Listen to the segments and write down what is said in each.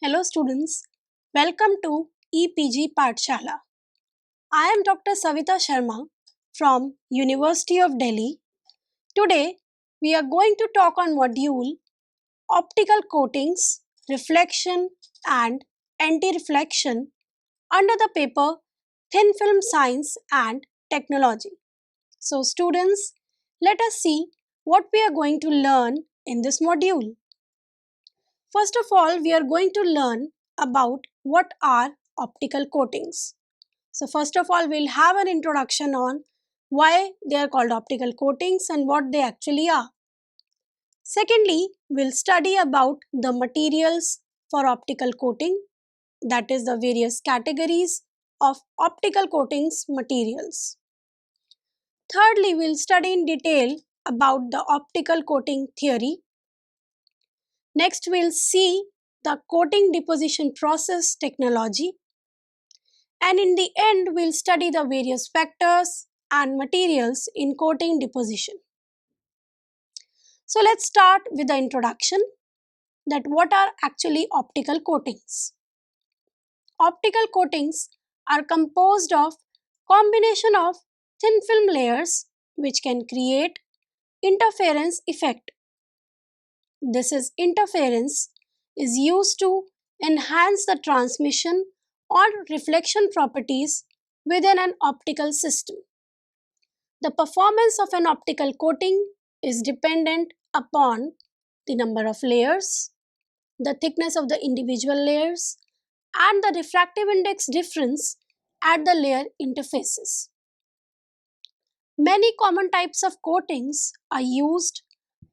Hello students, welcome to EPG Pathshala. I am Dr. Savita Sharma from University of Delhi. Today we are going to talk on module optical coatings, reflection and anti-reflection under the paper Thin Film Science and Technology. So students, let us see what we are going to learn in this module. First of all, we are going to learn about what are optical coatings. So first of all, we'll have an introduction on why they are called optical coatings and what they actually are. Secondly, we'll study about the materials for optical coating, that is the various categories of optical coatings materials. Thirdly, we'll study in detail about the optical coating theory. Next, we'll see the coating deposition process technology. And in the end, we'll study the various factors and materials in coating deposition. So let's start with the introduction, that what are actually optical coatings. Optical coatings are composed of combination of thin film layers which can create interference effect. This interference is used to enhance the transmission or reflection properties within an optical system. The performance of an optical coating is dependent upon the number of layers, the thickness of the individual layers, and the refractive index difference at the layer interfaces. Many common types of coatings are used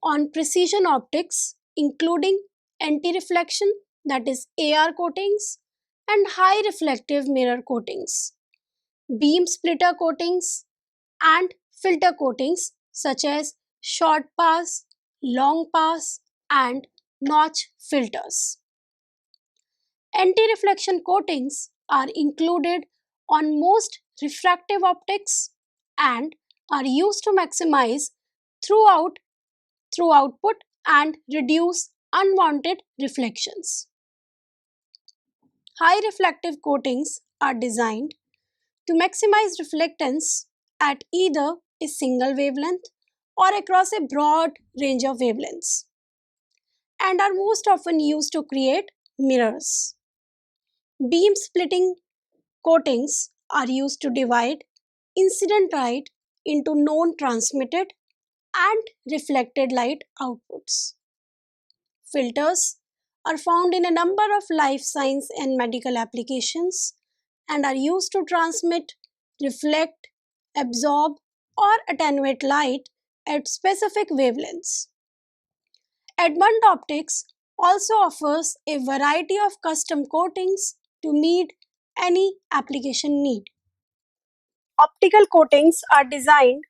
on precision optics, including anti-reflection, that is AR coatings, and high reflective mirror coatings, beam splitter coatings, and filter coatings such as short pass, long pass, and notch filters. Anti-reflection coatings are included on most refractive optics and are used to maximize through output and reduce unwanted reflections. High reflective coatings are designed to maximize reflectance at either a single wavelength or across a broad range of wavelengths and are most often used to create mirrors. Beam splitting coatings are used to divide incident light into known transmitted and reflected light outputs. Filters are found in a number of life science and medical applications and are used to transmit, reflect, absorb, or attenuate light at specific wavelengths. Advant Optics also offers a variety of custom coatings to meet any application need. Optical coatings are designed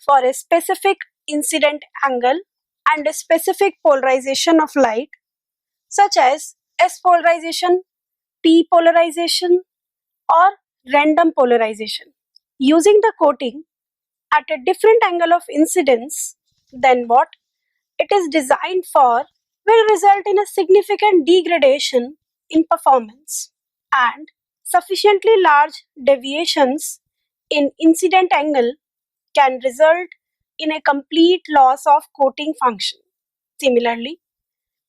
for a specific incident angle and a specific polarization of light, such as S polarization, P polarization, or random polarization. Using the coating at a different angle of incidence than what it is designed for will result in a significant degradation in performance, and sufficiently large deviations in incident angle can result in a complete loss of coating function. Similarly,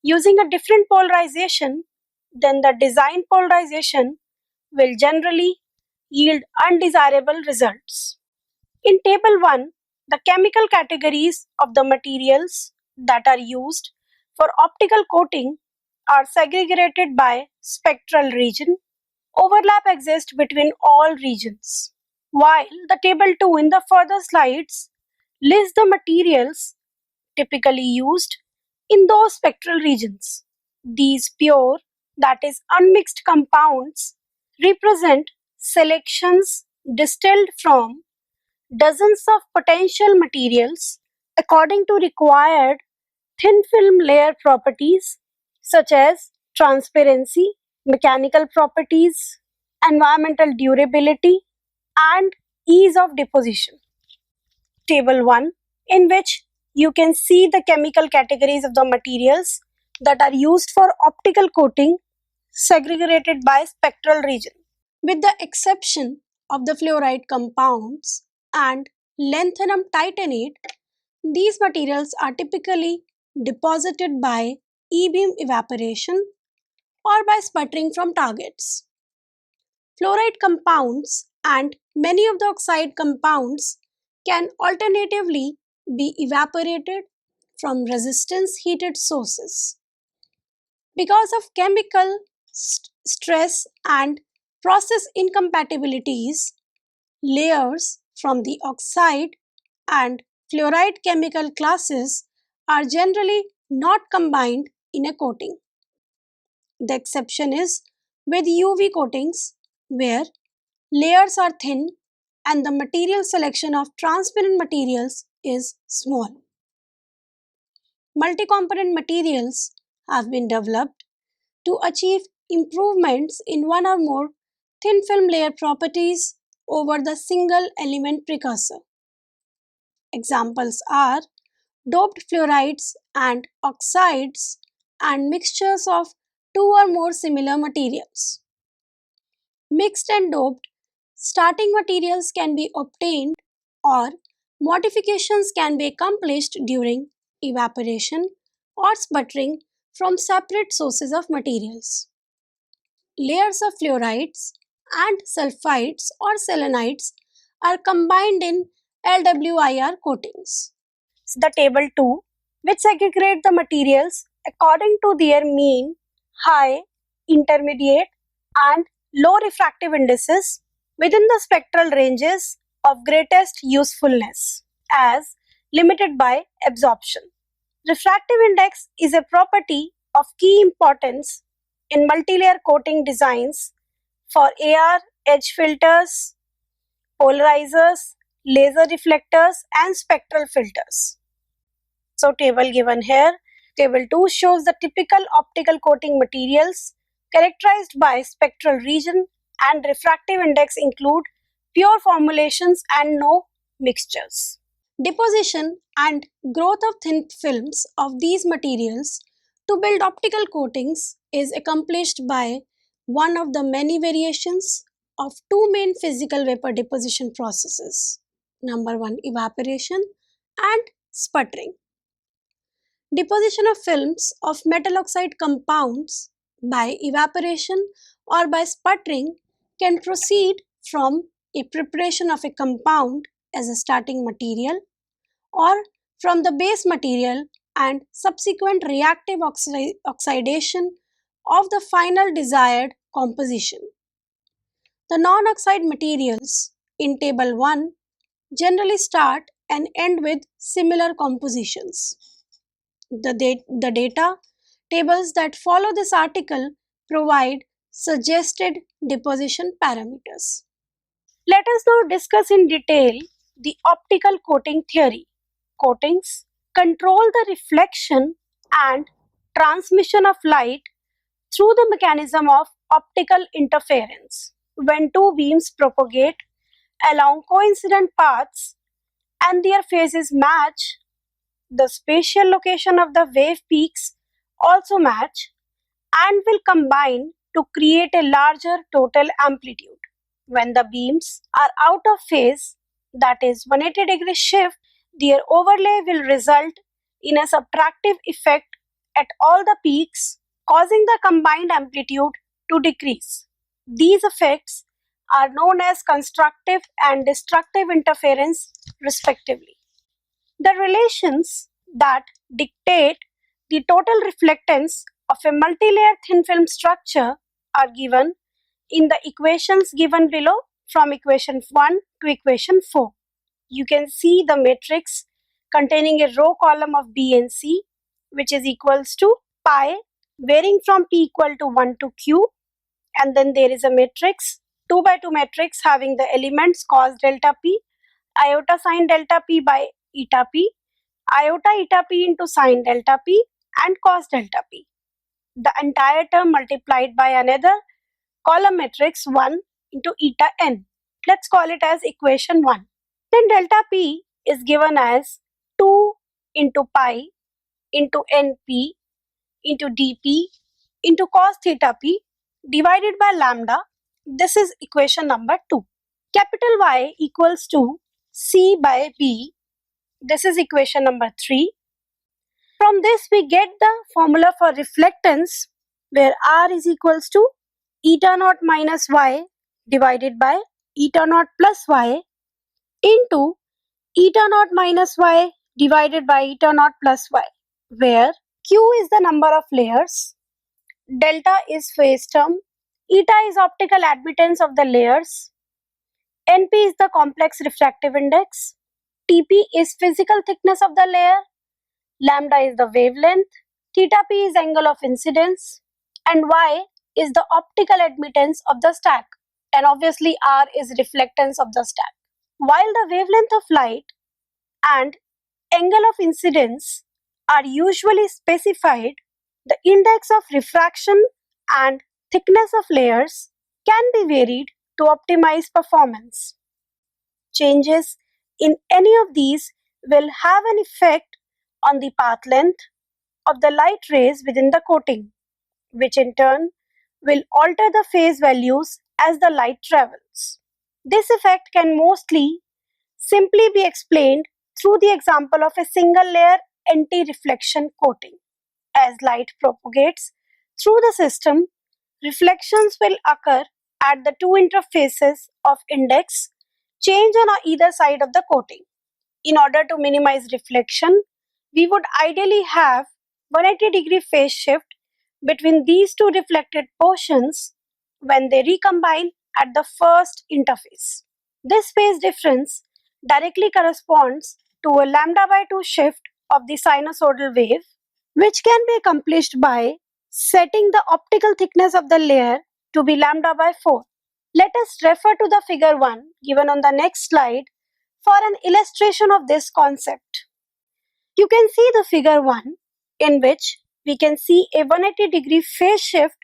using a different polarization than the design polarization will generally yield undesirable results. In Table 1, the chemical categories of the materials that are used for optical coating are segregated by spectral region. Overlap exists between all regions, while the Table 2 in the further slides lists the materials typically used in those spectral regions. These pure, that is unmixed compounds represent selections distilled from dozens of potential materials according to required thin film layer properties such as transparency, mechanical properties, environmental durability, and ease of deposition. Table 1, in which you can see the chemical categories of the materials that are used for optical coating, segregated by spectral region. With the exception of the fluoride compounds and lanthanum titanate, these materials are typically deposited by E-beam evaporation or by sputtering from targets. Fluoride compounds and many of the oxide compounds can alternatively be evaporated from resistance heated sources. Because of chemical stress and process incompatibilities, layers from the oxide and fluoride chemical classes are generally not combined in a coating. The exception is with UV coatings, where layers are thin and the material selection of transparent materials is small. Multi-component materials have been developed to achieve improvements in one or more thin film layer properties over the single element precursor. Examples are doped fluorides and oxides and mixtures of two or more similar materials. Mixed and doped starting materials can be obtained or modifications can be accomplished during evaporation or sputtering from separate sources of materials. Layers of fluorides and sulfides or selenides are combined in LWIR coatings. The table 2, which segregate the materials according to their mean, high, intermediate, and low refractive indices within the spectral ranges of greatest usefulness as limited by absorption. Refractive index is a property of key importance in multilayer coating designs for AR, edge filters, polarizers, laser reflectors, and spectral filters. So table given here, table 2 shows the typical optical coating materials characterized by spectral region and refractive index include pure formulations and no mixtures. Deposition and growth of thin films of these materials to build optical coatings is accomplished by one of the many variations of two main physical vapor deposition processes. Number 1, evaporation and sputtering. Deposition of films of metal oxide compounds by evaporation or by sputtering can proceed from a preparation of a compound as a starting material or from the base material and subsequent reactive oxidation of the final desired composition. The non-oxide materials in table 1 generally start and end with similar compositions. The data tables that follow this article provide suggested deposition parameters. Let us now discuss in detail the optical coating theory. Coatings control the reflection and transmission of light through the mechanism of optical interference. When two beams propagate along coincident paths and their phases match, the spatial location of the wave peaks also match and will combine to create a larger total amplitude. When the beams are out of phase, that is 180-degree shift, their overlay will result in a subtractive effect at all the peaks, causing the combined amplitude to decrease. These effects are known as constructive and destructive interference, respectively. The relations that dictate the total reflectance of a multilayer thin film structure are given in the equations given below from equation 1 to equation 4. You can see the matrix containing a row column of B and C, which is equals to pi varying from P equal to 1 to Q, and then there is a matrix 2 by 2 matrix having the elements cos delta P, iota sin delta P by eta P, iota eta P into sin delta P, and cos delta P. The entire term multiplied by another column matrix 1 into eta n. Let's call it as equation 1. Then delta P is given as 2 into pi into np into dp into cos theta p divided by lambda. This is equation number 2. Capital Y equals to C by B. This is equation number 3. From this we get the formula for reflectance, where R is equals to eta naught minus Y divided by eta naught plus Y into eta naught minus Y divided by eta naught plus Y, where Q is the number of layers, delta is phase term, eta is optical admittance of the layers, NP is the complex refractive index, TP is physical thickness of the layer, lambda is the wavelength, theta p is angle of incidence, and Y is the optical admittance of the stack, and obviously R is reflectance of the stack. While the wavelength of light and angle of incidence are usually specified, the index of refraction and thickness of layers can be varied to optimize performance. Changes in any of these will have an effect on the path length of the light rays within the coating, which in turn will alter the phase values as the light travels. This effect can mostly simply be explained through the example of a single layer anti-reflection coating. As light propagates through the system, reflections will occur at the two interfaces of index change on either side of the coating. In order to minimize reflection, we would ideally have 180-degree phase shift between these two reflected portions when they recombine at the first interface. This phase difference directly corresponds to a lambda by 2 shift of the sinusoidal wave, which can be accomplished by setting the optical thickness of the layer to be lambda by 4. Let us refer to the figure 1 given on the next slide for an illustration of this concept. You can see the figure 1 in which we can see a 180-degree phase shift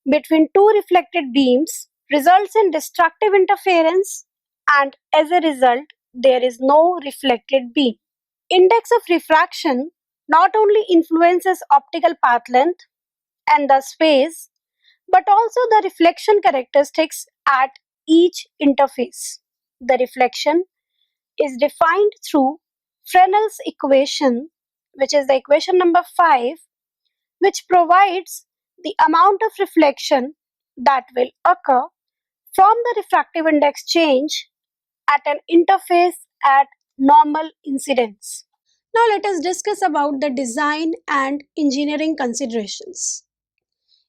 between two reflected beams results in destructive interference, and as a result there is no reflected beam. Index of refraction not only influences optical path length and thus phase, but also the reflection characteristics at each interface. The reflection is defined through Fresnel's equation, which is the equation number 5, which provides the amount of reflection that will occur from the refractive index change at an interface at normal incidence. Now let us discuss about the design and engineering considerations.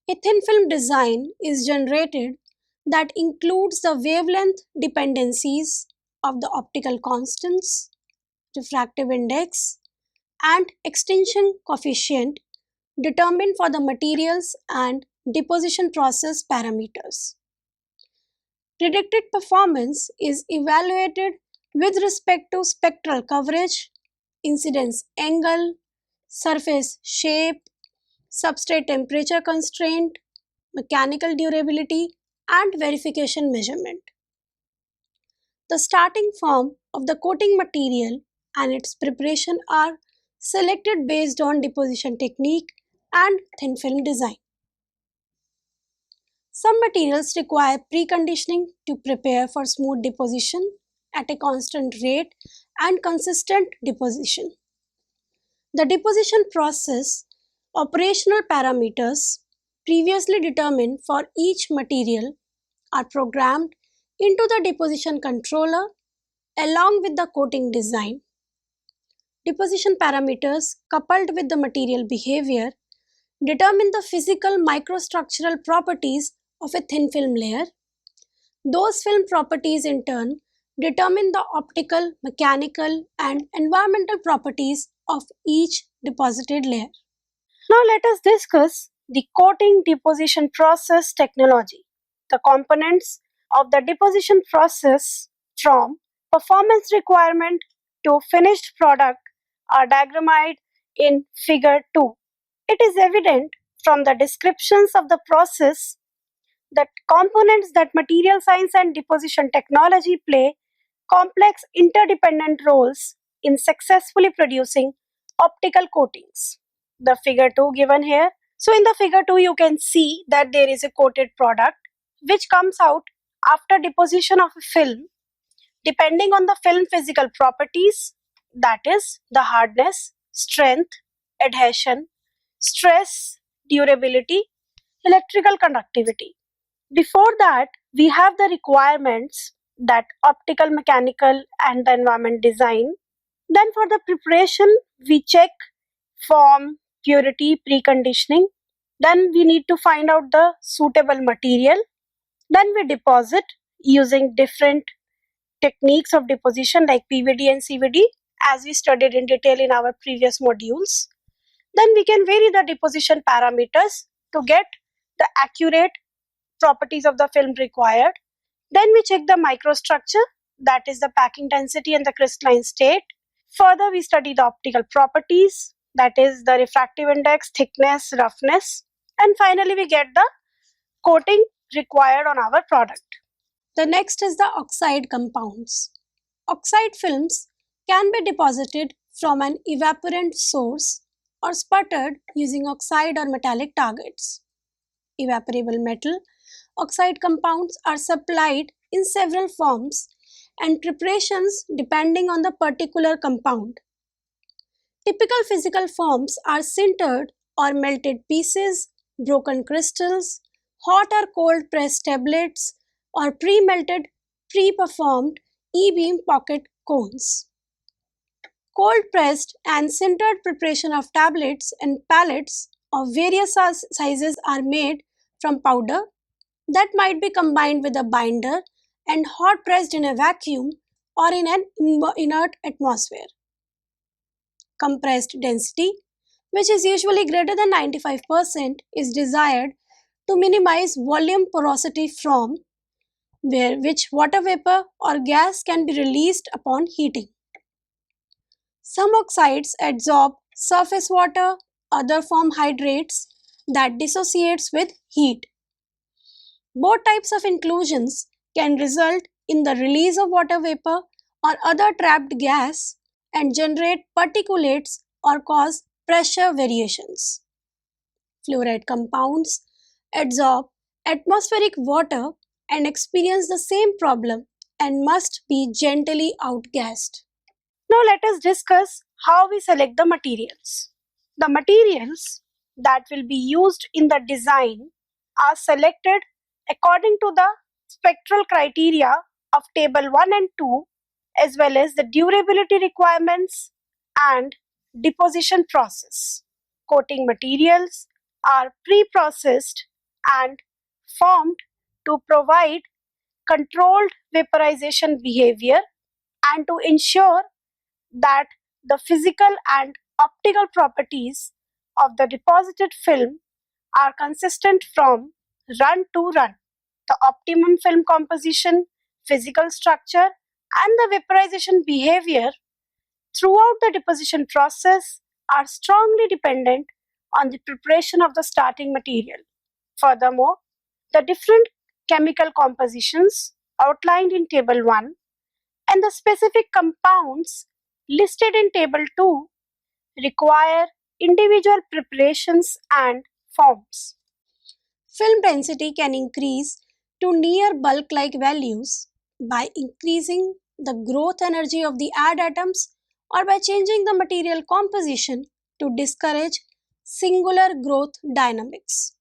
A thin film design is generated that includes the wavelength dependencies of the optical constants, refractive index, and extinction coefficient determined for the materials and deposition process parameters. Predicted performance is evaluated with respect to spectral coverage, incidence angle, surface shape, substrate temperature constraint, mechanical durability, and verification measurement. The starting form of the coating material and its preparation are selected based on deposition technique and thin film design. Some materials require preconditioning to prepare for smooth deposition at a constant rate and consistent deposition. The deposition process operational parameters previously determined for each material are programmed into the deposition controller along with the coating design. Deposition parameters coupled with the material behavior determine the physical microstructural properties of a thin film layer. Those film properties in turn determine the optical, mechanical, and environmental properties of each deposited layer. Now let us discuss the coating deposition process technology. The components of the deposition process from performance requirement to finished product are diagrammed in figure 2. It is evident from the descriptions of the process that components that material science and deposition technology play complex interdependent roles in successfully producing optical coatings. The figure 2 given here So in the figure 2, you can see that there is a coated product which comes out after deposition of a film depending on the film physical properties, that is the hardness, strength, adhesion, stress, durability, electrical conductivity. Before that, we have the requirements, that optical, mechanical and the environment design. Then for the preparation, we check form, purity, preconditioning. Then we need to find out the suitable material. Then we deposit using different techniques of deposition like PVD and CVD, as we studied in detail in our previous modules. Then we can vary the deposition parameters to get the accurate properties of the film required. Then we check the microstructure, that is the packing density and the crystalline state. Further, we study the optical properties, that is the refractive index, thickness, roughness. And finally, we get the coating required on our product. The next is the oxide compounds. Oxide films can be deposited from an evaporant source or sputtered using oxide or metallic targets. Evaporable metal oxide compounds are supplied in several forms and preparations depending on the particular compound. Typical physical forms are sintered or melted pieces, broken crystals, hot or cold pressed tablets, or pre-melted, pre-performed E-beam pocket cones. Cold pressed and sintered preparation of tablets and pellets of various sizes are made from powder that might be combined with a binder and hot pressed in a vacuum or in an inert atmosphere. Compressed density, which is usually greater than 95%, is desired to minimize volume porosity from which water vapor or gas can be released upon heating. Some oxides absorb surface water, other form hydrates that dissociates with heat. Both types of inclusions can result in the release of water vapor or other trapped gas and generate particulates or cause pressure variations. Fluoride compounds absorb atmospheric water and experience the same problem and must be gently outgassed. Now let us discuss how we select the materials. The materials that will be used in the design are selected according to the spectral criteria of table 1 and 2, as well as the durability requirements and deposition process. Coating materials are pre-processed and formed to provide controlled vaporization behavior and to ensure that the physical and optical properties of the deposited film are consistent from run to run. The optimum film composition, physical structure, and the vaporization behavior throughout the deposition process are strongly dependent on the preparation of the starting material. Furthermore, the different chemical compositions outlined in table 1 and the specific compounds listed in table 2 require individual preparations and forms. Film density can increase to near bulk-like values by increasing the growth energy of the add atoms or by changing the material composition to discourage singular growth dynamics.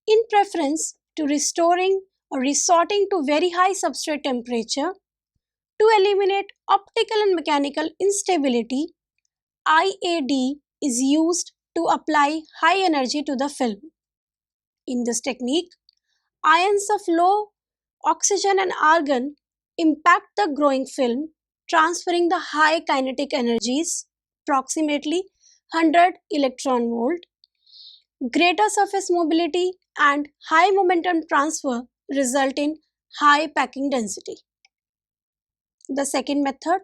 In preference to restoring or resorting to very high substrate temperature, to eliminate optical and mechanical instability, IAD is used to apply high energy to the film. In this technique, ions of low oxygen and argon impact the growing film, transferring the high kinetic energies, approximately 100 electron volt. Greater surface mobility and high momentum transfer result in high packing density. The second method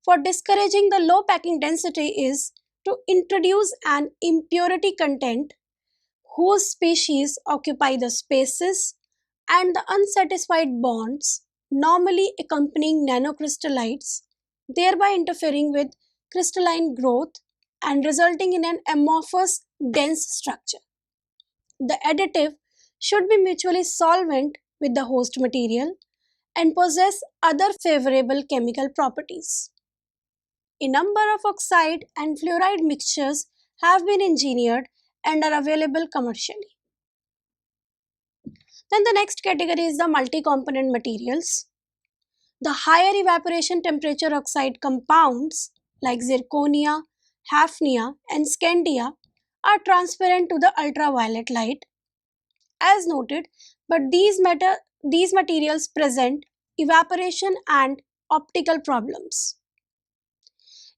for discouraging the low packing density is to introduce an impurity content whose species occupy the spaces and the unsatisfied bonds normally accompanying nanocrystallites, thereby interfering with crystalline growth and resulting in an amorphous dense structure. The additive should be mutually solvent with the host material and possess other favorable chemical properties. A number of oxide and fluoride mixtures have been engineered and are available commercially. Then the next category is the multi-component materials. The higher evaporation temperature oxide compounds like zirconia, hafnia, and scandia are transparent to the ultraviolet light, as noted, but these materials present evaporation and optical problems.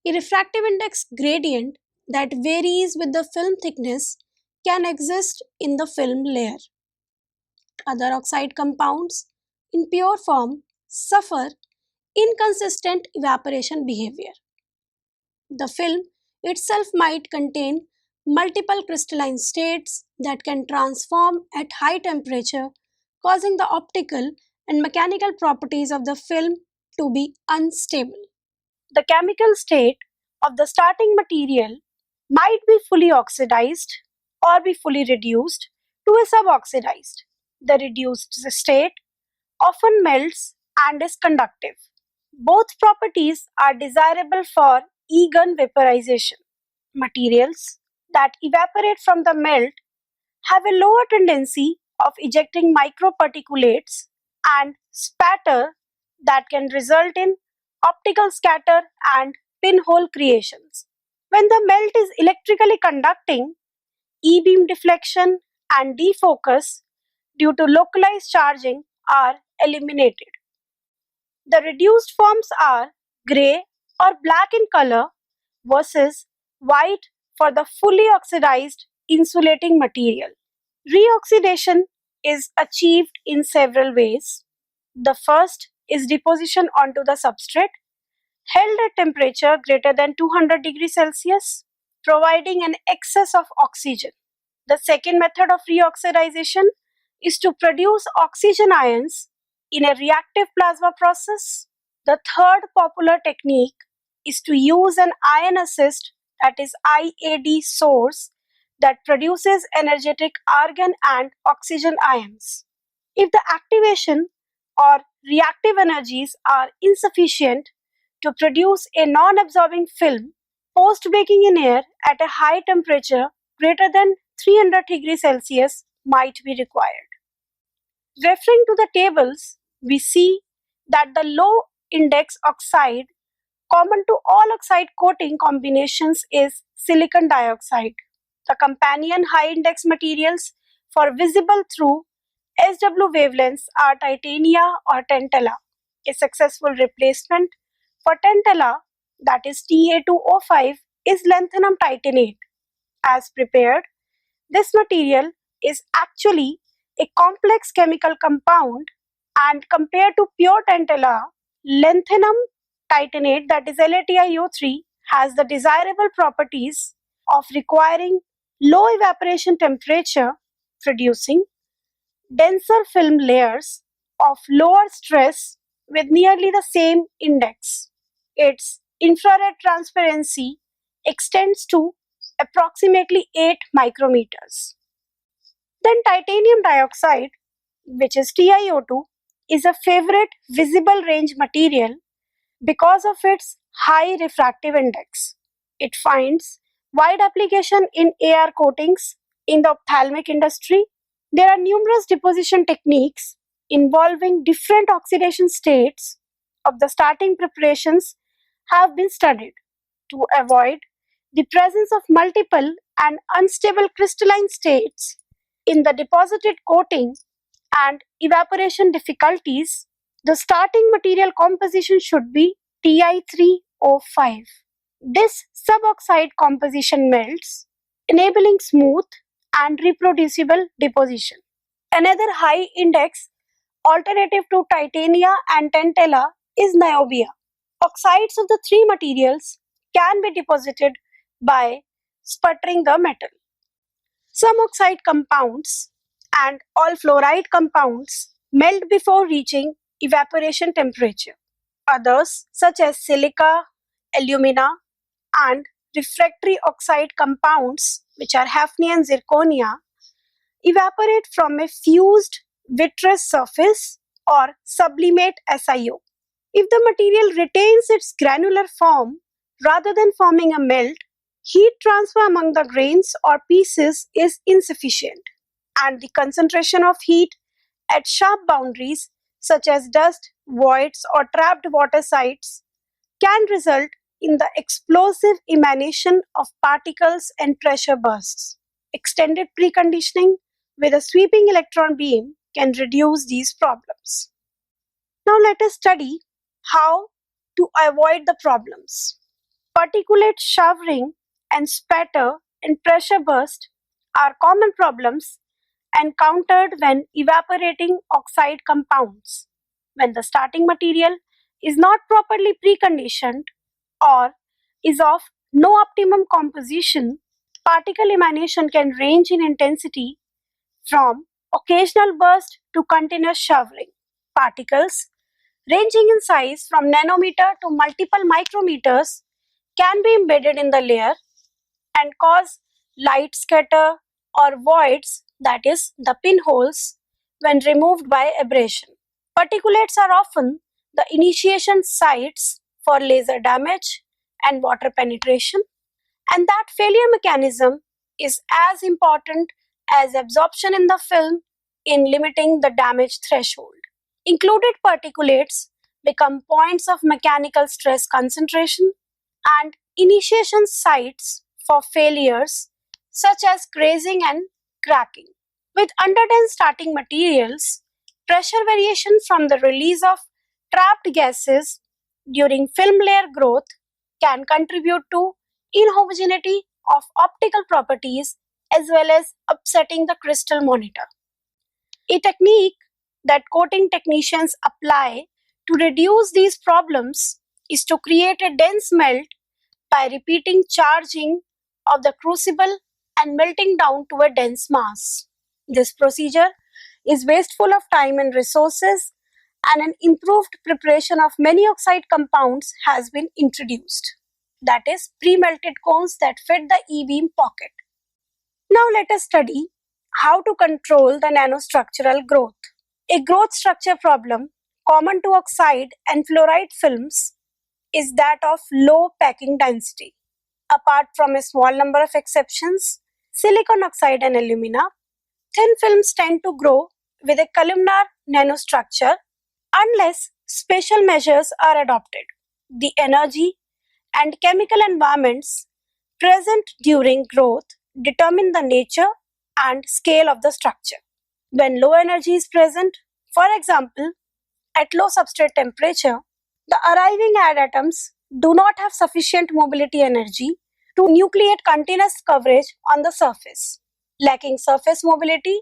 A refractive index gradient that varies with the film thickness can exist in the film layer. Other oxide compounds in pure form suffer inconsistent evaporation behavior. The film itself might contain multiple crystalline states that can transform at high temperature, causing the optical and mechanical properties of the film to be unstable. The chemical state of the starting material might be fully oxidized or be fully reduced to a suboxidized. The reduced state often melts and is conductive. Both properties are desirable for E-gun vaporization. Materials that evaporate from the melt have a lower tendency of ejecting microparticulates and spatter that can result in optical scatter and pinhole creations. When the melt is electrically conducting, E-beam deflection and defocus due to localized charging are eliminated. The reduced forms are gray or black in color versus white for the fully oxidized insulating material. Reoxidation is achieved in several ways. The first is deposition onto the substrate, held at temperature greater than 200 degrees Celsius, providing an excess of oxygen. The second method of reoxidization is to produce oxygen ions in a reactive plasma process. The third popular technique is to use an ion assist, that is IAD source, that produces energetic argon and oxygen ions. If the activation or reactive energies are insufficient to produce a non-absorbing film, post-baking in air at a high temperature greater than 300 degrees Celsius might be required. Referring to the tables, we see that the low index oxide common to all oxide coating combinations is silicon dioxide. The companion high index materials for visible through SW wavelengths are titania or tantala. A successful replacement for tantala, that is Ta2O5, is lanthanum titanate. As prepared, this material is actually a complex chemical compound, and compared to pure tantala, lanthanum titanate, that is LaTiO3, has the desirable properties of requiring low evaporation temperature, producing denser film layers of lower stress with nearly the same index. Its infrared transparency extends to approximately 8 micrometers. Then titanium dioxide, which is TiO2, is a favorite visible range material because of its high refractive index. It finds wide application in AR coatings in the ophthalmic industry. There are numerous deposition techniques involving different oxidation states of the starting preparations have been studied to avoid the presence of multiple and unstable crystalline states in the deposited coating and evaporation difficulties. The starting material composition should be Ti3O5. This suboxide composition melts, enabling smooth and reproducible deposition. Another high index alternative to titania and tantala is niobium. Oxides of the three materials can be deposited by sputtering the metal. Some oxide compounds and all fluoride compounds melt before reaching evaporation temperature. Others, such as silica, alumina, and refractory oxide compounds, which are hafnia and zirconia, evaporate from a fused vitreous surface or sublimate SiO. If the material retains its granular form rather than forming a melt, heat transfer among the grains or pieces is insufficient, and the concentration of heat at sharp boundaries, such as dust, voids, or trapped water sites, can result in the explosive emanation of particles and pressure bursts. Extended preconditioning with a sweeping electron beam can reduce these problems. Now let us study how to avoid the problems. Particulate showering and spatter and pressure burst are common problems encountered when evaporating oxide compounds. When the starting material is not properly preconditioned or is of no optimum composition, particle emanation can range in intensity from occasional burst to continuous showering. Particles ranging in size from nanometer to multiple micrometers can be embedded in the layer and cause light scatter or voids, that is, the pinholes, when removed by abrasion. Particulates are often the initiation sites for laser damage and water penetration, and that failure mechanism is as important as absorption in the film in limiting the damage threshold. Included particulates become points of mechanical stress concentration and initiation sites for failures such as grazing and cracking. With underdense starting materials, pressure variation from the release of trapped gases during film layer growth can contribute to inhomogeneity of optical properties as well as upsetting the crystal monitor. A technique that coating technicians apply to reduce these problems is to create a dense melt by repeating charging of the crucible and melting down to a dense mass. This procedure is wasteful of time and resources, and an improved preparation of many oxide compounds has been introduced. That is, pre-melted cones that fit the E-beam pocket. Now let us study how to control the nanostructural growth. A growth structure problem common to oxide and fluoride films is that of low packing density. Apart from a small number of exceptions, silicon oxide and alumina, thin films tend to grow with a columnar nanostructure unless special measures are adopted. The energy and chemical environments present during growth determine the nature and scale of the structure. When low energy is present, for example, at low substrate temperature, the arriving add atoms do not have sufficient mobility energy to nucleate continuous coverage on the surface. Lacking surface mobility,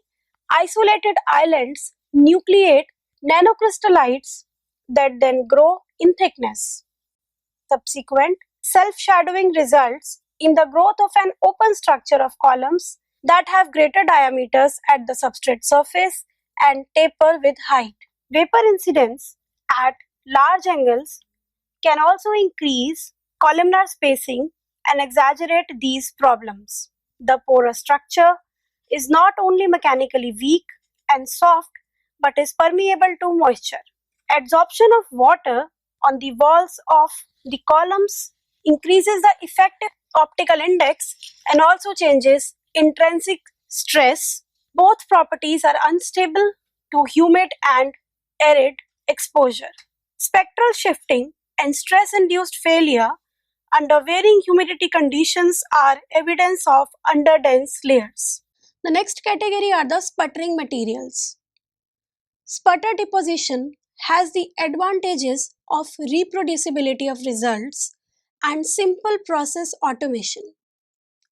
isolated islands nucleate nanocrystallites that then grow in thickness. Subsequent self-shadowing results in the growth of an open structure of columns that have greater diameters at the substrate surface and taper with height. Vapor incidence at large angles can also increase columnar spacing and exaggerate these problems. The porous structure is not only mechanically weak and soft but is permeable to moisture. Absorption of water on the walls of the columns increases the effective optical index and also changes intrinsic stress. Both properties are unstable to humid and arid exposure. Spectral shifting and stress-induced failure under varying humidity conditions are evidence of underdense layers. The next category are the sputtering materials. Sputter deposition has the advantages of reproducibility of results and simple process automation.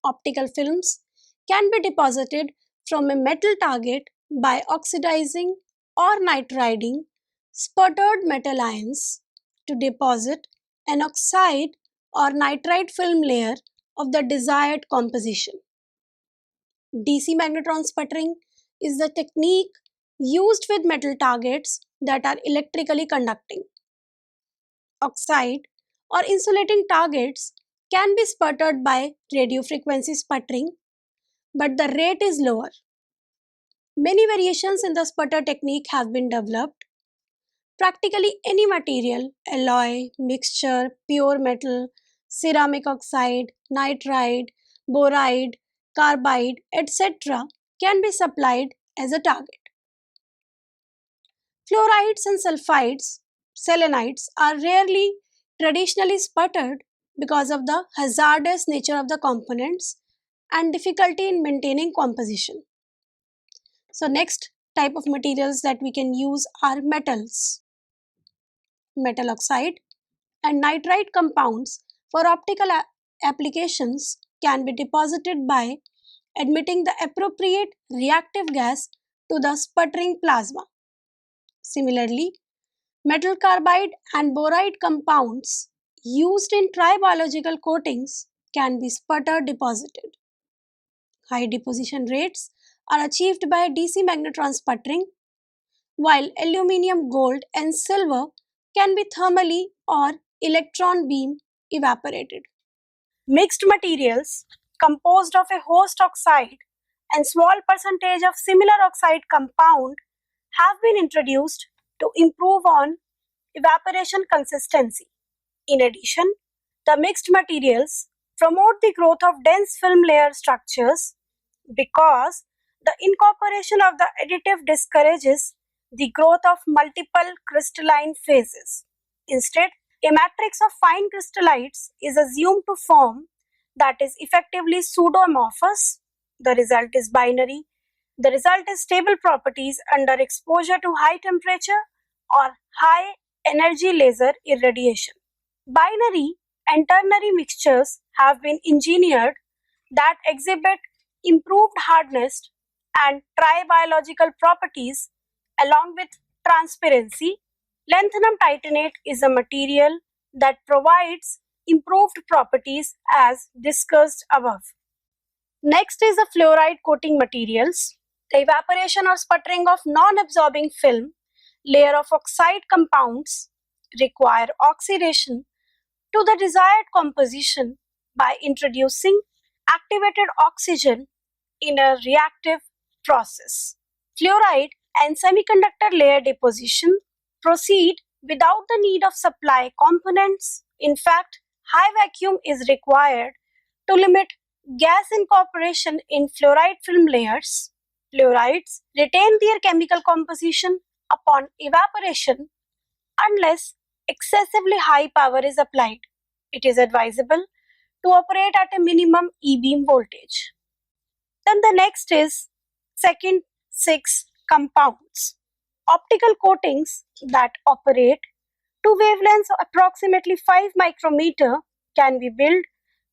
Optical films can be deposited from a metal target by oxidizing or nitriding sputtered metal ions to deposit an oxide or nitride film layer of the desired composition. DC magnetron sputtering is the technique used with metal targets that are electrically conducting. Oxide or insulating targets can be sputtered by radio frequency sputtering, but the rate is lower. Many variations in the sputter technique have been developed. Practically any material, alloy, mixture, pure metal, ceramic oxide, nitride, boride, carbide, etc., can be supplied as a target. Fluorides and sulfides, selenites, are rarely traditionally sputtered because of the hazardous nature of the components and difficulty in maintaining composition. So, next type of materials that we can use are metals, metal oxide, and nitride compounds for optical applications can be deposited by admitting the appropriate reactive gas to the sputtering plasma. Similarly, metal carbide and boride compounds used in tribiological coatings can be sputter deposited. High deposition rates are achieved by DC magnetron sputtering, while aluminium, gold, and silver can be thermally or electron beam evaporated. Mixed materials composed of a host oxide and small percentage of similar oxide compound have been introduced to improve on evaporation consistency. In addition, the mixed materials promote the growth of dense film layer structures because the incorporation of the additive discourages the growth of multiple crystalline phases. Instead, a matrix of fine crystallites is assumed to form that is effectively pseudomorphous. The result is binary. The result is stable properties under exposure to high temperature or high energy laser irradiation. Binary and ternary mixtures have been engineered that exhibit improved hardness and tribiological properties along with transparency. Lanthanum titanate is a material that provides improved properties as discussed above. Next is the fluoride coating materials. The evaporation or sputtering of non-absorbing film layer of oxide compounds require oxidation to the desired composition by introducing activated oxygen in a reactive process. Fluoride and semiconductor layer deposition proceed without the need of supply components. In fact, high vacuum is required to limit gas incorporation in fluoride film layers. Fluorides retain their chemical composition upon evaporation unless excessively high power is applied. It is advisable to operate at a minimum E-beam voltage. Then the next is second 6 compounds. Optical coatings that operate to wavelengths of approximately 5 micrometer can be built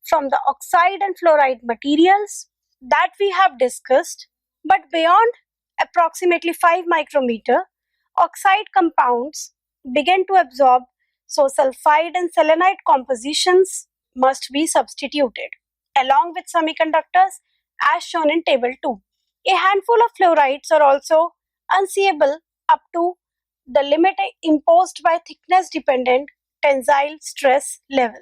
from the oxide and fluoride materials that we have discussed, but beyond approximately 5 micrometer, oxide compounds begin to absorb, so sulfide and selenide compositions must be substituted along with semiconductors as shown in table 2. A handful of fluorides are also unseeable up to the limit imposed by thickness dependent tensile stress level.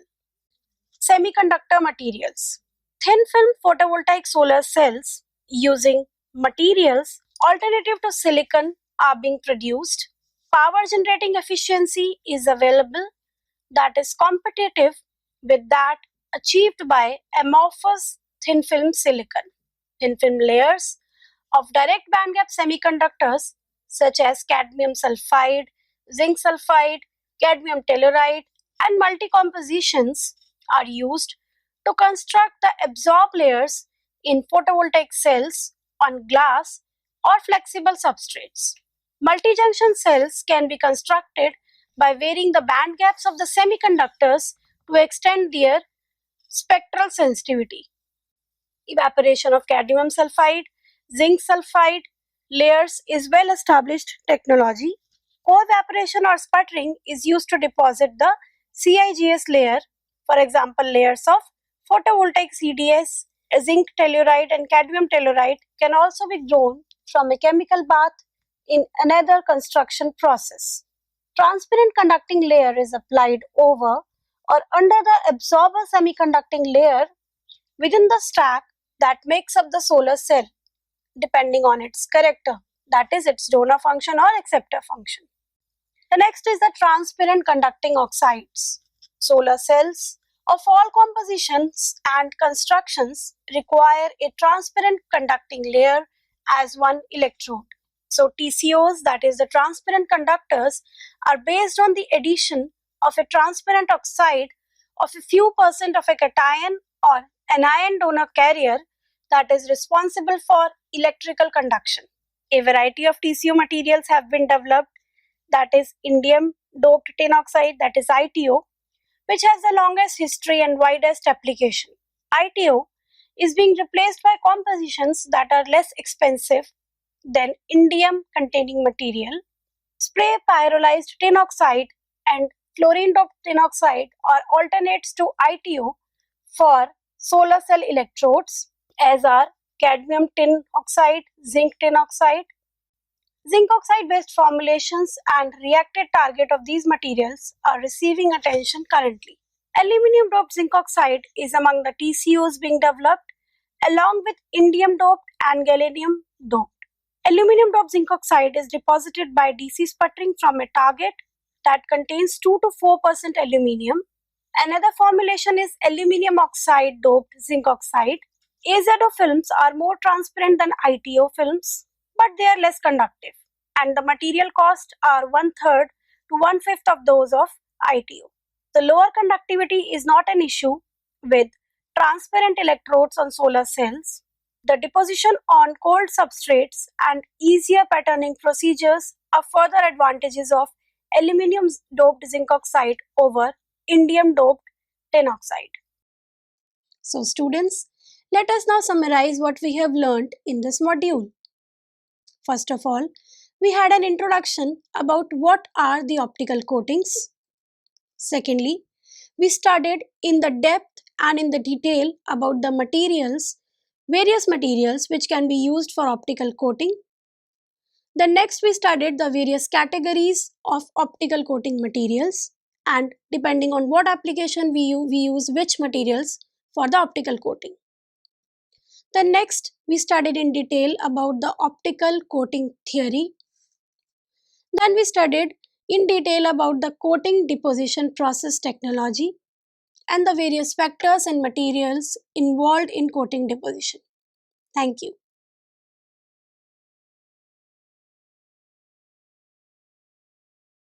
Semiconductor materials. Thin film photovoltaic solar cells using materials alternative to silicon are being produced. Power generating efficiency is available that is competitive with that achieved by amorphous thin film silicon. Thin film layers of direct bandgap semiconductors such as cadmium sulfide, zinc sulfide, cadmium telluride, and multi-compositions are used to construct the absorb layers in photovoltaic cells on glass or flexible substrates. Multi-junction cells can be constructed by varying the band gaps of the semiconductors to extend their spectral sensitivity. Evaporation of cadmium sulfide, zinc sulfide layers is well established technology. Co-evaporation or sputtering is used to deposit the CIGS layer, for example layers of photovoltaic CDS, zinc telluride and cadmium telluride can also be grown from a chemical bath in another construction process. Transparent conducting layer is applied over or under the absorber semiconducting layer within the stack that makes up the solar cell. depending on its character, that is its donor function or acceptor function. The next is the transparent conducting oxides. Solar cells of all compositions and constructions require a transparent conducting layer as one electrode. So TCOs, that is the transparent conductors, are based on the addition of a transparent oxide of a few percent of a cation or anion donor carrier that is responsible for electrical conduction. A variety of TCO materials have been developed, that is indium doped tin oxide, that is ITO, which has the longest history and widest application. ITO is being replaced by compositions that are less expensive than indium containing material. Spray pyrolyzed tin oxide and fluorine doped tin oxide are alternates to ITO for solar cell electrodes, as are cadmium tin oxide, zinc tin oxide. Zinc oxide based formulations and reacted target of these materials are receiving attention currently. Aluminium doped zinc oxide is among the TCOs being developed along with indium doped and gallium doped. Aluminium doped zinc oxide is deposited by DC sputtering from a target that contains 2 to 4% aluminium. Another formulation is aluminium oxide doped zinc oxide. AZO films are more transparent than ITO films, but they are less conductive, and the material costs are 1/3 to 1/5 of those of ITO. The lower conductivity is not an issue with transparent electrodes on solar cells. The deposition on cold substrates and easier patterning procedures are further advantages of aluminium doped zinc oxide over indium doped tin oxide. So students, let us now summarize what we have learned in this module. First of all, we had an introduction about what are the optical coatings. Secondly, we studied in the depth and in the detail about the materials, various materials which can be used for optical coating. Then next we studied the various categories of optical coating materials, and depending on what application we use which materials for the optical coating. Then next we studied in detail about the optical coating theory. Then we studied in detail about the coating deposition process technology and the various factors and materials involved in coating deposition. Thank you.